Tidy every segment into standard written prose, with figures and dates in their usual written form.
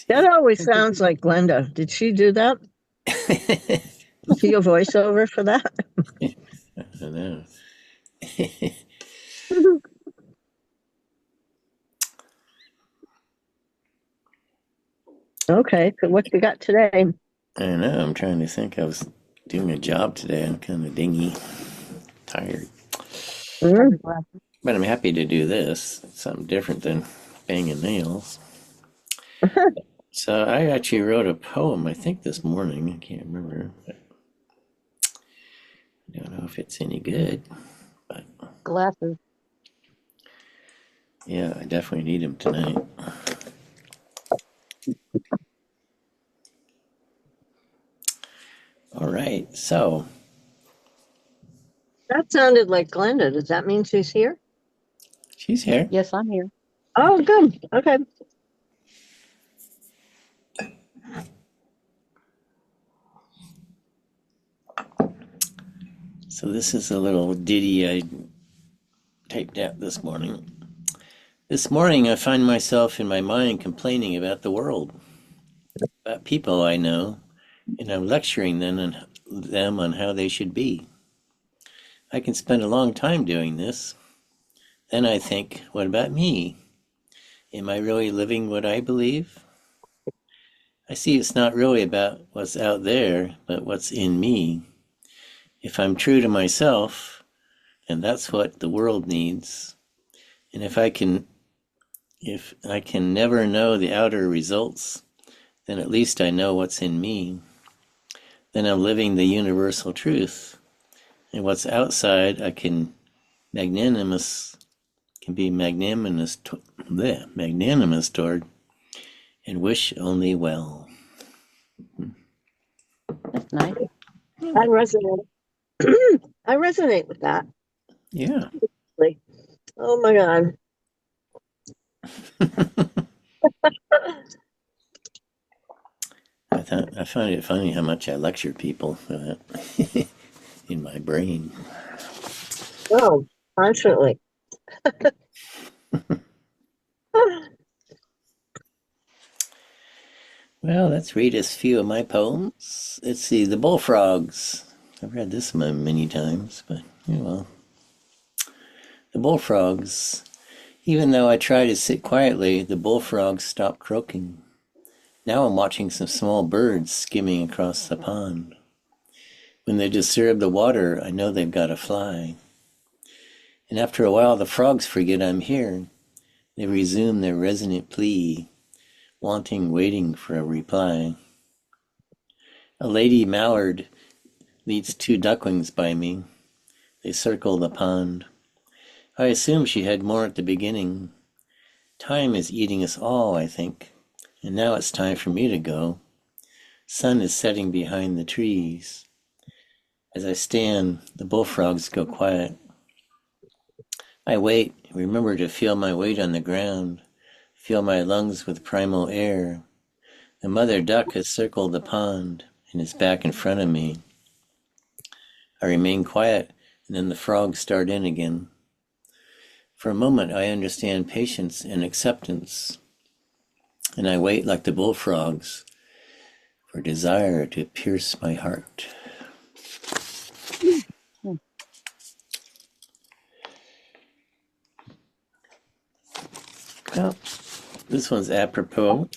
That always sounds like Glenda. Did she do that? Was she a voiceover for that? I don't know. Okay, so what you got today? I don't know. I'm trying to think. I was doing a job today. I'm kind of dingy, tired. Mm. But I'm happy to do this. It's something different than banging nails. So I actually wrote a poem, I think this morning. I can't remember. But I don't know if it's any good. But Glasses. yeah, I definitely need them tonight. All right. So That sounded like Glenda. Does that mean she's here? she's here. Yes, I'm here. Oh, good. Okay. So this is a little ditty I typed out this morning. This morning I find myself in my mind complaining about the world, about people I know, and I'm lecturing them on how they should be. I can spend a long time doing this. Then I think, what about me? Am I really living what I believe? I see it's not really about what's out there, but what's in me. If I'm true to myself, then that's what the world needs. And if I can never know the outer results, then at least I know what's in me. Then I'm living the universal truth. And what's outside I can be magnanimous toward and wish only well. That's nice. I resonate. I resonate with that. Yeah. Like, oh my God. I find it funny how much I lecture people in my brain. Oh, constantly. Well, let's read a few of my poems. Let's see, The Bullfrogs. I've read this one many times, but well. The bullfrogs. Even though I try to sit quietly, the bullfrogs stop croaking. Now I'm watching some small birds skimming across the pond. When they disturb the water, I know they've got to fly. And after a while, the frogs forget I'm here. They resume their resonant plea, waiting for a reply. A lady mallard leads 2 ducklings by me. They circle the pond. I assume she had more at the beginning. Time is eating us all, I think, and now it's time for me to go. Sun is setting behind the trees. As I stand, the bullfrogs go quiet. I wait, remember to feel my weight on the ground, fill my lungs with primal air. The mother duck has circled the pond and is back in front of me. I remain quiet, and then the frogs start in again. For a moment, I understand patience and acceptance, and I wait like the bullfrogs for desire to pierce my heart. Well, this one's apropos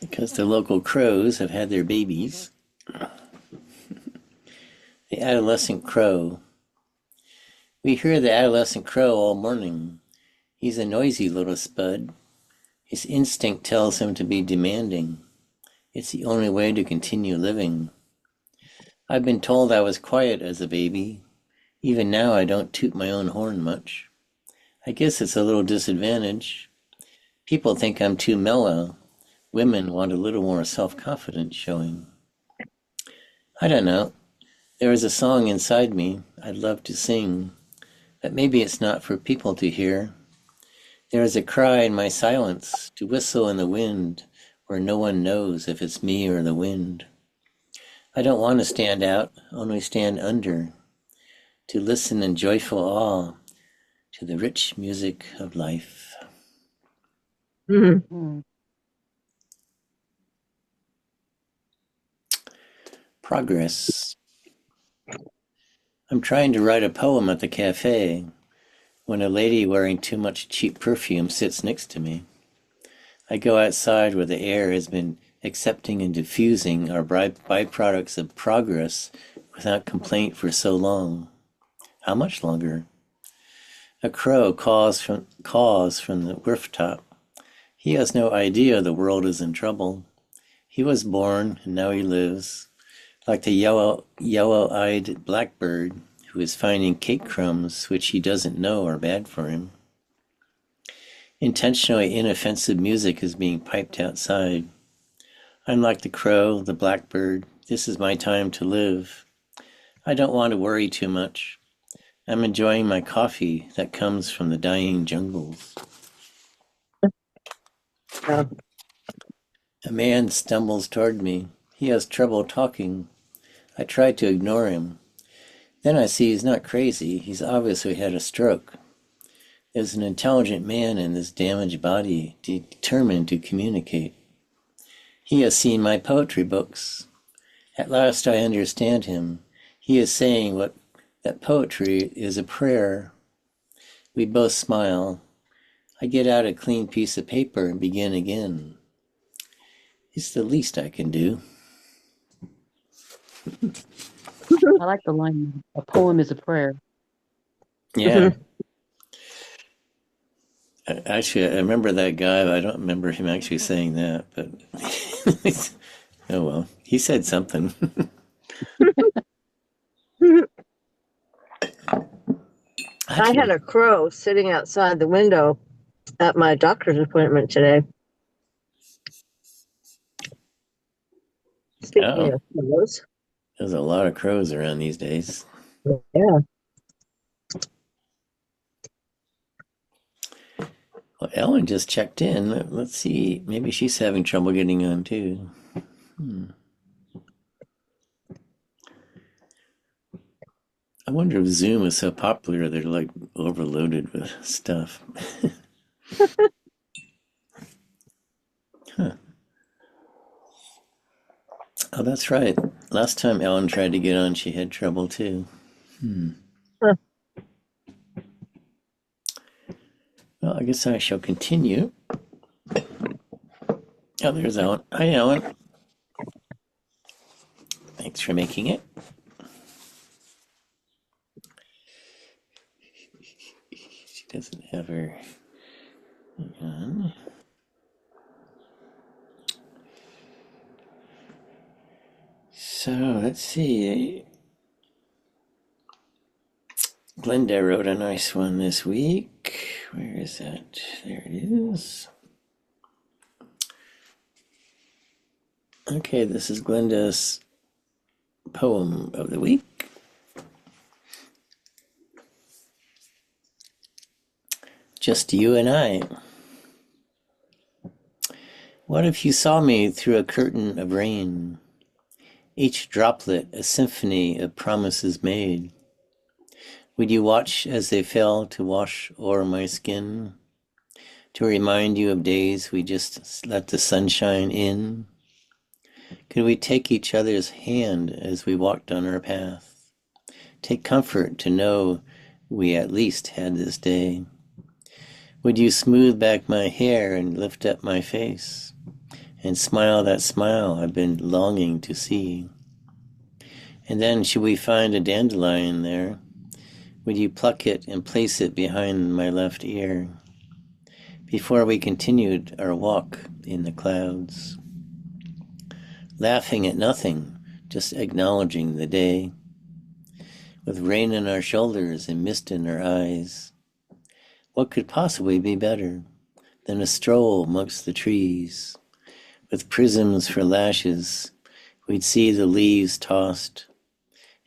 because the local crows have had their babies. The adolescent crow. We hear the adolescent crow all morning. He's a noisy little spud. His instinct tells him to be demanding. It's the only way to continue living. I've been told I was quiet as a baby. Even now I don't toot my own horn much. I guess it's a little disadvantage. People think I'm too mellow. Women want a little more self-confidence showing. I don't know. There is a song inside me I'd love to sing, but maybe it's not for people to hear. There is a cry in my silence to whistle in the wind where no one knows if it's me or the wind. I don't want to stand out, only stand under, to listen in joyful awe to the rich music of life. Mm-hmm. Progress. I'm trying to write a poem at the cafe when a lady wearing too much cheap perfume sits next to me. I go outside where the air has been accepting and diffusing our byproducts of progress without complaint for so long. How much longer? A crow caws from the rooftop. He has no idea the world is in trouble. He was born, and now he lives, like the yellow-eyed blackbird who is finding cake crumbs which he doesn't know are bad for him. Intentionally inoffensive music is being piped outside. I'm like the crow, the blackbird. This is my time to live. I don't want to worry too much. I'm enjoying my coffee that comes from the dying jungles. Yeah. A man stumbles toward me. He has trouble talking. I try to ignore him. Then I see he's not crazy. He's obviously had a stroke. There's an intelligent man in this damaged body, determined to communicate. He has seen my poetry books. At last I understand him. He is saying that poetry is a prayer. We both smile. I get out a clean piece of paper and begin again. It's the least I can do. I like the line, a poem is a prayer. Yeah. Actually, I remember that guy, but I don't remember him actually saying that, but oh well, he said something. I had a crow sitting outside the window at my doctor's appointment today. Speaking of crows. There's a lot of crows around these days. Yeah. Well, Ellen just checked in. Let's see. Maybe she's having trouble getting on too. I wonder if Zoom is so popular they're like overloaded with stuff. Huh. Oh, that's right. Last time Ellen tried to get on, she had trouble too. Huh. Well, I guess I shall continue. Oh, there's Ellen. Hi, Ellen. Thanks for making it. She doesn't have her on. So let's see. Glenda wrote a nice one this week. Where is that? There it is. Okay, this is Glenda's poem of the week. Just you and I. What if you saw me through a curtain of rain? Each droplet a symphony of promises made. Would you watch as they fell to wash o'er my skin? To remind you of days we just let the sunshine in? Could we take each other's hand as we walked on our path? Take comfort to know we at least had this day. Would you smooth back my hair and lift up my face? And smile that smile I've been longing to see? And then should we find a dandelion there? Would you pluck it and place it behind my left ear? Before we continued our walk in the clouds. Laughing at nothing, just acknowledging the day. With rain in our shoulders and mist in our eyes. What could possibly be better than a stroll amongst the trees? With prisms for lashes, we'd see the leaves tossed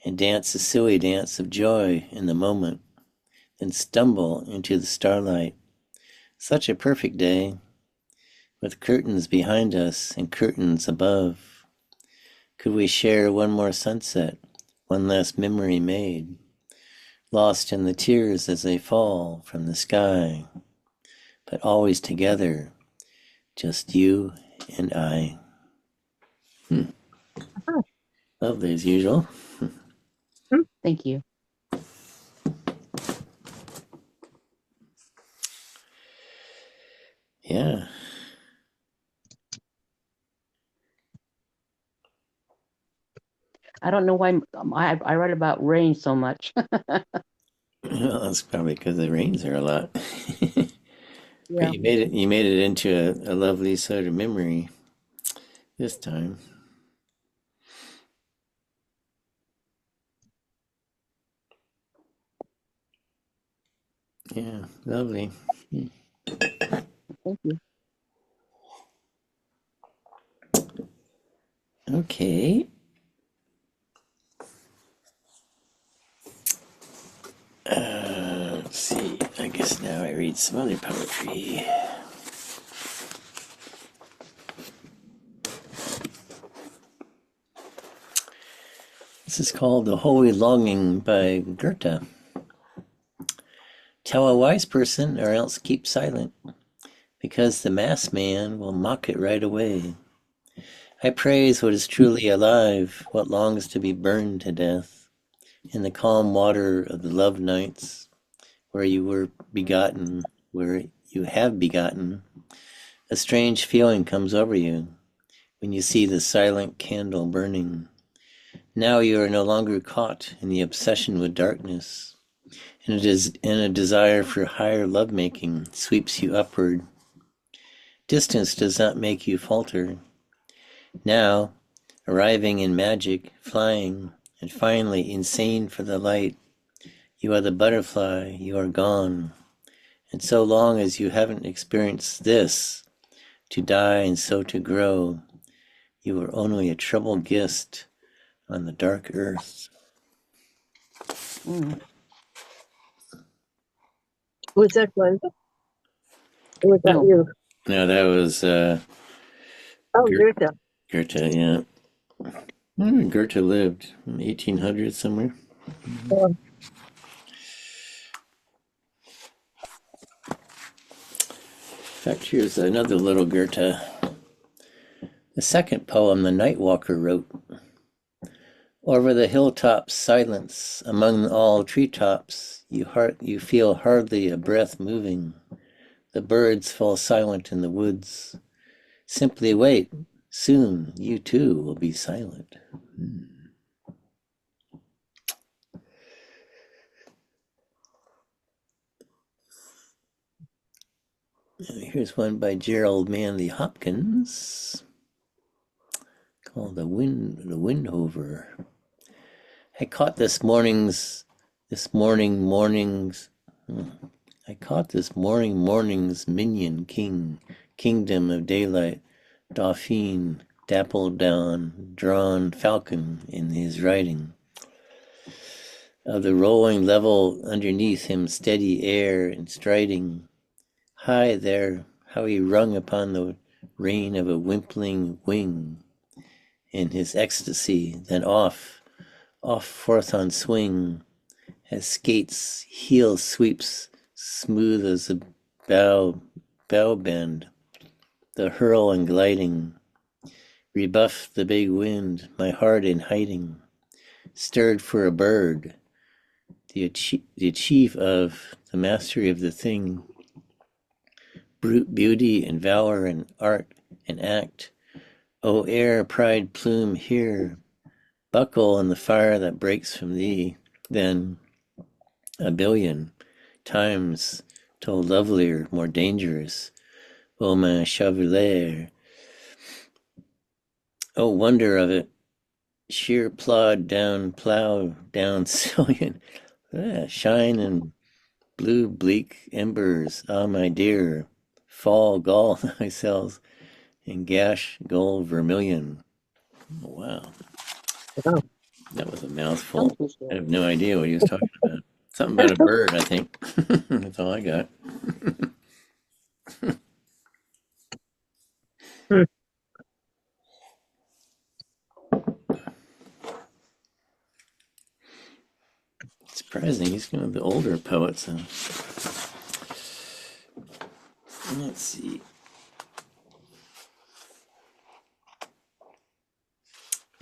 and dance a silly dance of joy in the moment, then stumble into the starlight. Such a perfect day, with curtains behind us and curtains above. Could we share one more sunset, one last memory made, lost in the tears as they fall from the sky, but always together, just you and I. Lovely as usual. Thank you. Yeah. I don't know why I write about rain so much. Well, that's probably because it rains there a lot. But Yeah. you made it into a lovely sort of memory this time. Yeah, lovely. Thank you. Okay. Let's see. I guess now I read some other poetry. This is called The Holy Longing by Goethe. Tell a wise person or else keep silent, because the mass man will mock it right away. I praise what is truly alive, what longs to be burned to death, in the calm water of the love nights, where you were begotten, where you have begotten. A strange feeling comes over you when you see the silent candle burning. Now you are no longer caught in the obsession with darkness, and a desire for higher lovemaking sweeps you upward. Distance does not make you falter. Now, arriving in magic, flying, and finally insane for the light, you are the butterfly, you are gone. And so long as you haven't experienced this, to die and so to grow, you are only a troubled guest on the dark earth. Mm. Was that Glenda? Or was that No. you? Now that was Oh, Goethe. Goethe, yeah. Goethe lived in 1800 somewhere. Oh, In fact, here's another little Goethe. The second poem the Nightwalker wrote. Over the hilltops, silence, among all treetops, you feel hardly a breath moving. The birds fall silent in the woods. Simply wait, soon you too will be silent. Here's one by Gerald Manley Hopkins called the Windhover. I caught this morning's minion king, kingdom of daylight, Dauphine, dappled down, drawn falcon in his riding. Of the rolling level underneath him steady air and striding, high there, how he rung upon the rein of a wimpling wing, in his ecstasy, then off forth on swing, as skates, heel sweeps, smooth as a bow bend, the hurl and gliding, rebuff the big wind, my heart in hiding, stirred for a bird, the achieve of the mastery of the thing, brute beauty and valor and art and act, O air, pride plume here, buckle in the fire that breaks from thee, then a billion times told lovelier, more dangerous, O my chevalier, O wonder of it, sheer plod down, plow down, Cillian, shine and blue bleak embers, ah my dear, fall gall thyself in gash gold vermilion. Oh, wow, wow. that was a mouthful. Thank I you. have no idea what he was talking about. Something about a bird, I think. That's all I got. Hmm. Surprising, he's one of the older poets. Let's see.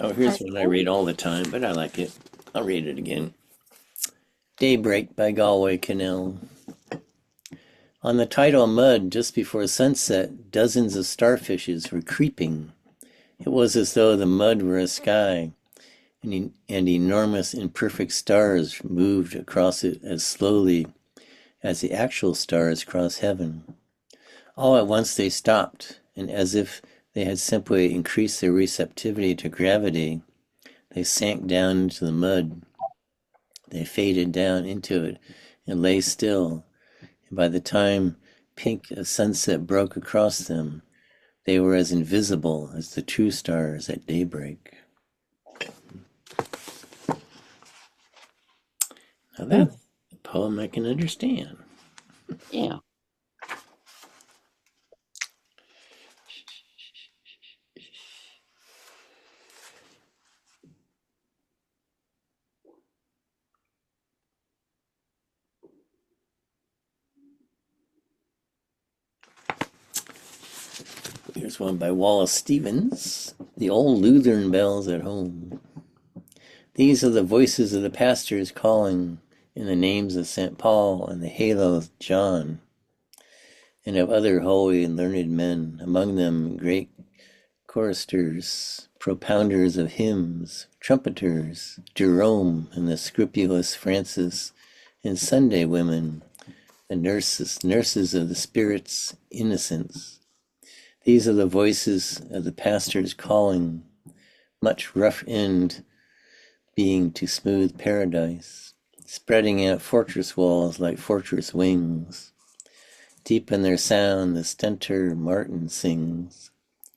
Oh, here's one I read all the time, but I like it. I'll read it again. Daybreak by Galway Kinnell. On the tidal mud just before sunset, dozens of starfishes were creeping. It was as though the mud were a sky, and enormous imperfect stars moved across it as slowly as the actual stars cross heaven. All at once they stopped, and as if they had simply increased their receptivity to gravity, they sank down into the mud. They faded down into it and lay still, and by the time pink of sunset broke across them, they were as invisible as the true stars at daybreak. Now that's a poem I can understand. Yeah. Here's one by Wallace Stevens. The Old Lutheran Bells at Home. These are the voices of the pastors calling in the names of St. Paul and the halo of John, and of other holy and learned men, among them great choristers, propounders of hymns, trumpeters, Jerome and the scrupulous Francis, and Sunday women, the nurses of the Spirit's innocence. These are the voices of the pastors calling, much rough end being to smooth paradise, spreading out fortress walls like fortress wings. Deep in their sound the stentor martin sings.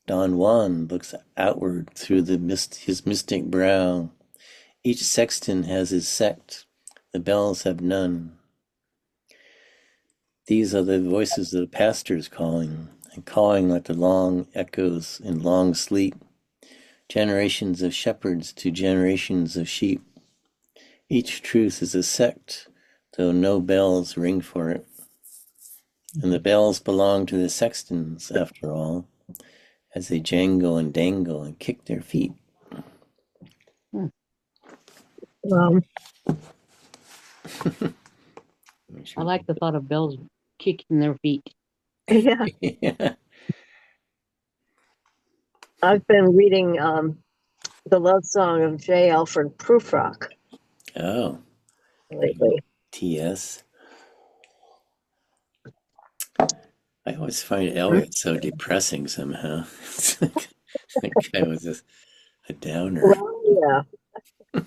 Don Juan looks outward through his mystic brow. Each sexton has his sect, the bells have none. These are the voices of the pastors calling, and calling like the long echoes in long sleep, generations of shepherds to generations of sheep. Each truth is a sect, though no bells ring for it. And the bells belong to the sextons, after all, as they jangle and dangle and kick their feet. I like the thought of bells kicking their feet. Yeah. Yeah. I've been reading the love song of J. Alfred Prufrock Oh, lately. T.S. I always find Eliot so depressing somehow. That guy was just a downer. Well, yeah.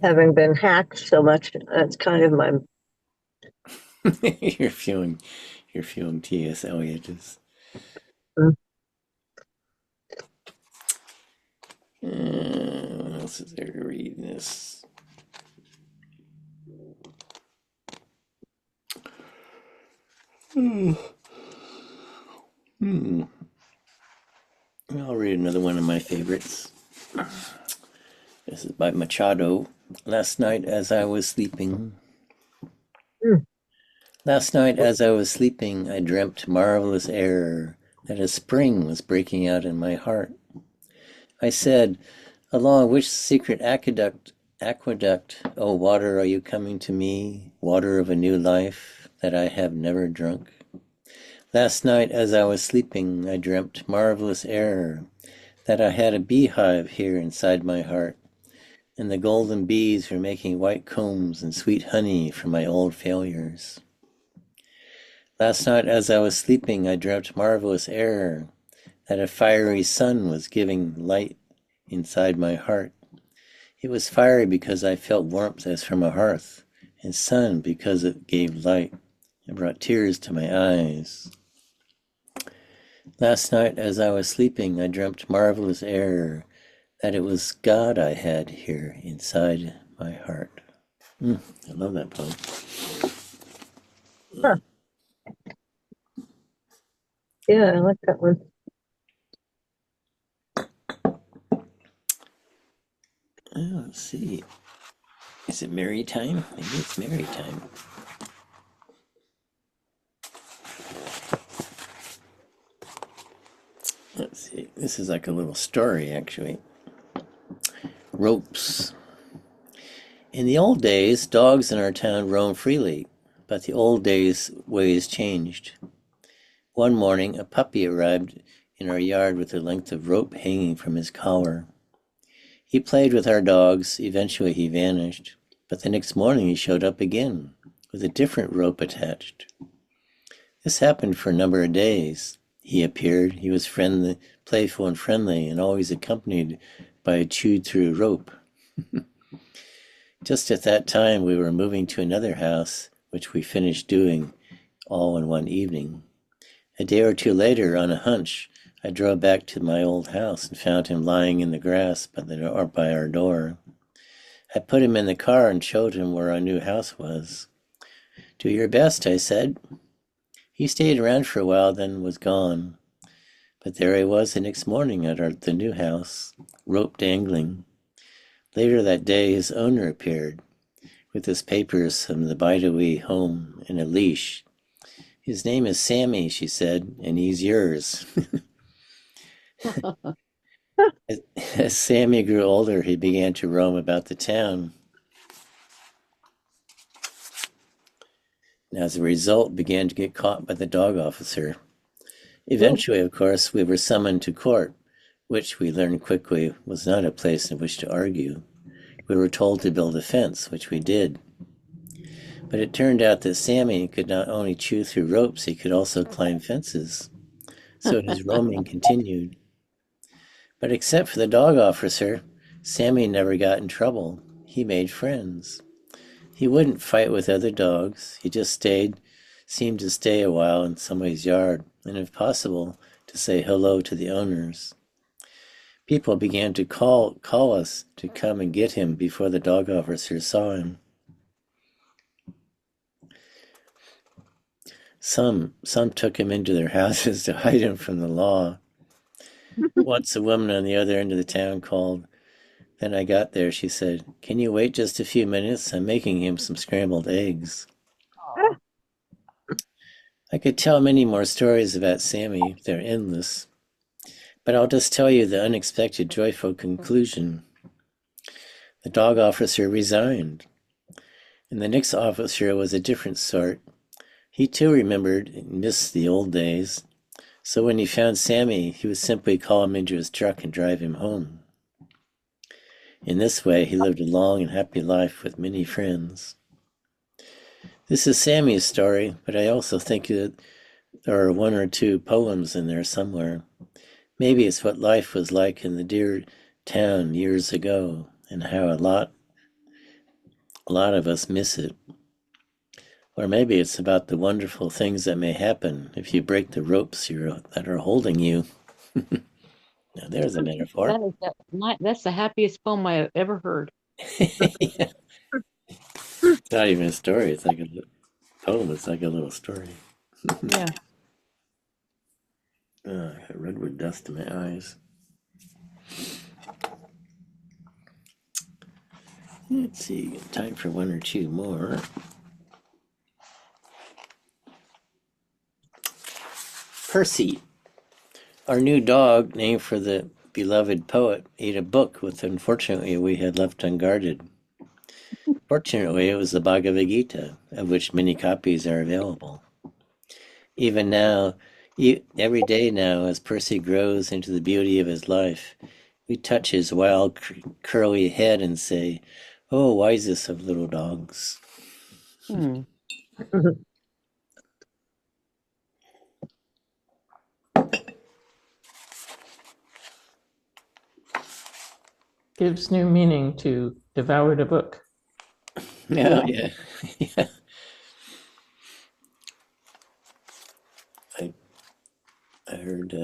Having been hacked so much, that's kind of my. You're feeling T.S. Eliot just. What else is there to read in this? I'll read another one of my favorites. This is by Machado. Last night as I was sleeping, I dreamt marvelous error that a spring was breaking out in my heart. I said, along which secret aqueduct, O water, are you coming to me, water of a new life that I have never drunk? Last night as I was sleeping, I dreamt marvelous error that I had a beehive here inside my heart, and the golden bees were making white combs and sweet honey from my old failures. Last night as I was sleeping, I dreamt marvelous error that a fiery sun was giving light inside my heart. It was fiery because I felt warmth as from a hearth, and sun because it gave light and brought tears to my eyes. Last night as I was sleeping, I dreamt marvelous error that it was God I had here inside my heart. I love that poem. Huh. Yeah, I like that one. Let's see. Is it Mary time? Maybe it's Mary time. Let's see. see. This is like a little story, actually. Ropes. In the old days, dogs in our town roamed freely, but the old days' ways changed. One morning, a puppy arrived in our yard with a length of rope hanging from his collar. He played with our dogs. Eventually, he vanished, but the next morning he showed up again with a different rope attached. This happened for a number of days. He appeared. He was friendly, playful and friendly, and always accompanied by a chewed-through rope. Just at that time, we were moving to another house, which we finished doing all in one evening. A day or two later, on a hunch, I drove back to my old house and found him lying in the grass by our door. I put him in the car and showed him where our new house was. "Do your best," I said. He stayed around for a while, then was gone. But there he was the next morning at the new house, rope dangling. Later that day, his owner appeared with his papers from the Bidewee home and a leash. "His name is Sammy," she said, "and he's yours." As Sammy grew older, he began to roam about the town. And as a result, began to get caught by the dog officer. Eventually, of course, we were summoned to court, which we learned quickly was not a place in which to argue. We were told to build a fence, which we did. But it turned out that Sammy could not only chew through ropes, he could also climb fences. So his roaming continued. But except for the dog officer, Sammy never got in trouble. He made friends. He wouldn't fight with other dogs. He just seemed to stay a while in somebody's yard, and if possible, to say hello to the owners. People began to call us to come and get him before the dog officer saw him. Some took him into their houses to hide him from the law. Once a woman on the other end of the town called. Then I got there, she said, "Can you wait just a few minutes? I'm making him some scrambled eggs." I could tell many more stories about Sammy. They're endless. But I'll just tell you the unexpected, joyful conclusion. The dog officer resigned, and the next officer was a different sort. He too remembered and missed the old days. So when he found Sammy, he would simply call him into his truck and drive him home. In this way, he lived a long and happy life with many friends. This is Sammy's story, but I also think that there are one or two poems in there somewhere. Maybe it's what life was like in the dear town years ago, and how a lot of us miss it. Or maybe it's about the wonderful things that may happen if you break the ropes that are holding you. Now there's a metaphor. That's the happiest poem I have ever heard. Yeah. It's not even a story. It's like a poem. It's like a little story. Yeah. Oh, I got redwood dust in my eyes. Let's see. Time for one or two more. Percy, our new dog, named for the beloved poet, ate a book which unfortunately we had left unguarded. Fortunately, it was the Bhagavad Gita, of which many copies are available. Even now, every day now, as Percy grows into the beauty of his life, we touch his wild, curly head and say, "Oh, wisest of little dogs." Gives new meaning to devoured a book. Yeah. I heard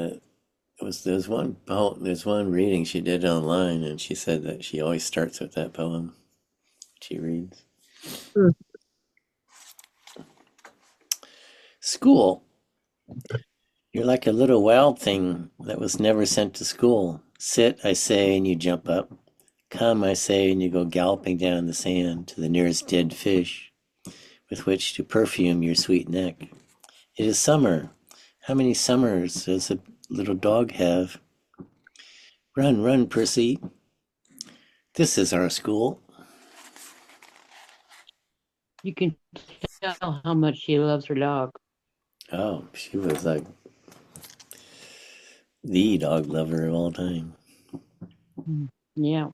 there's one reading she did online, and she said that she always starts with that poem she reads. School. You're like a little wild thing that was never sent to school. Sit, I say, and you jump up. Come, I say, and you go galloping down the sand to the nearest dead fish with which to perfume your sweet neck. It is summer. How many summers does a little dog have? Run, run, Percy. This is our school. You can tell how much she loves her dog. Oh, she was like the dog lover of all time. Yeah.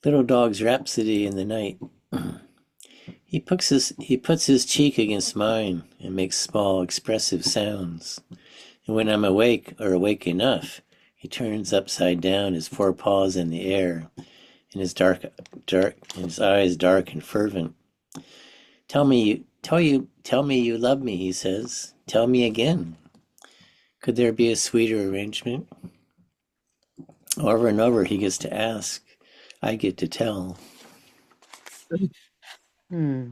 Little dog's rhapsody in the night. He puts his cheek against mine and makes small expressive sounds. And when I'm awake or awake enough, he turns upside down, his forepaws in the air, and his eyes dark and fervent. Tell me you love me, he says. Tell me again. Could there be a sweeter arrangement? Over and over he gets to ask. I get to tell. Hmm.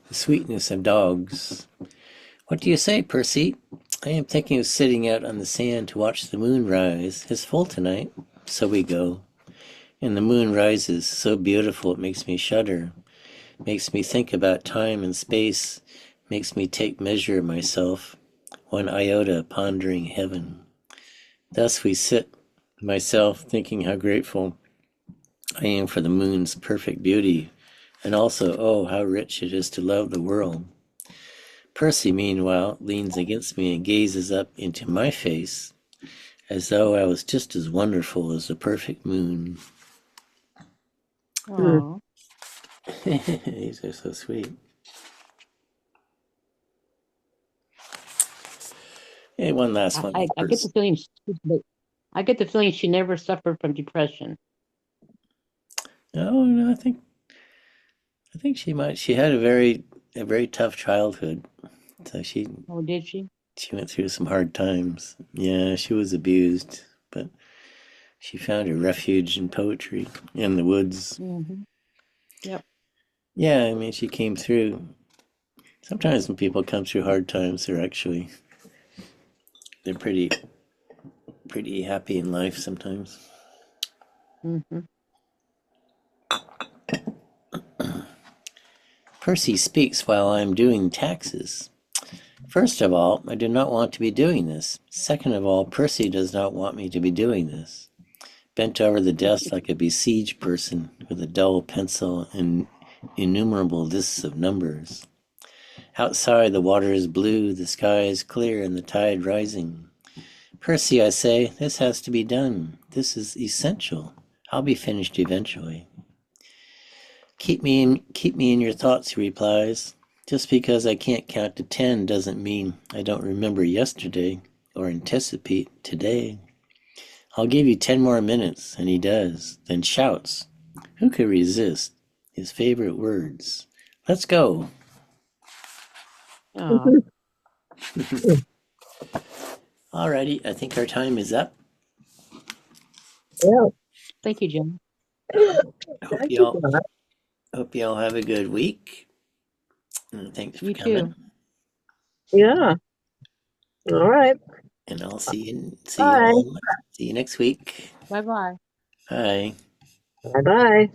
The sweetness of dogs. What do you say, Percy? I am thinking of sitting out on the sand to watch the moon rise. It's full tonight. So we go. And the moon rises, so beautiful it makes me shudder. Makes me think about time and space. Makes me take measure of myself. One iota pondering heaven. Thus we sit, myself thinking how grateful I am for the moon's perfect beauty. And also, oh, how rich it is to love the world. Percy, meanwhile, leans against me and gazes up into my face as though I was just as wonderful as the perfect moon. Aw. These are so sweet. Hey, one last one. I get the feeling I get the feeling she never suffered from depression. Oh no, I think she might. She had a very tough childhood. So she Oh, did she? went through some hard times. Yeah, she was abused, but she found her refuge in poetry in the woods. Mm-hmm. Yep. Yeah, I mean, she came through. Sometimes when people come through hard times, they're pretty happy in life sometimes. Mm-hmm. Percy speaks while I am doing taxes. First of all, I do not want to be doing this. Second of all, Percy does not want me to be doing this. Bent over the desk like a besieged person with a dull pencil and innumerable lists of numbers. Outside, the water is blue, the sky is clear, and the tide rising. Percy, I say, this has to be done. This is essential. I'll be finished eventually. Keep me in your thoughts, he replies. Just because I can't count to 10 doesn't mean I don't remember yesterday or anticipate today. I'll give you 10 more minutes, and he does, then shouts. Who could resist his favorite words? Let's go. Aw. Alrighty, I think our time is up. Yeah. Thank you, Jen. Thank you, John. Hope y'all have a good week. And thanks for You coming. too. Yeah. All right. And I'll see you Bye. all. See you next week. Bye-bye. Bye. Bye-bye.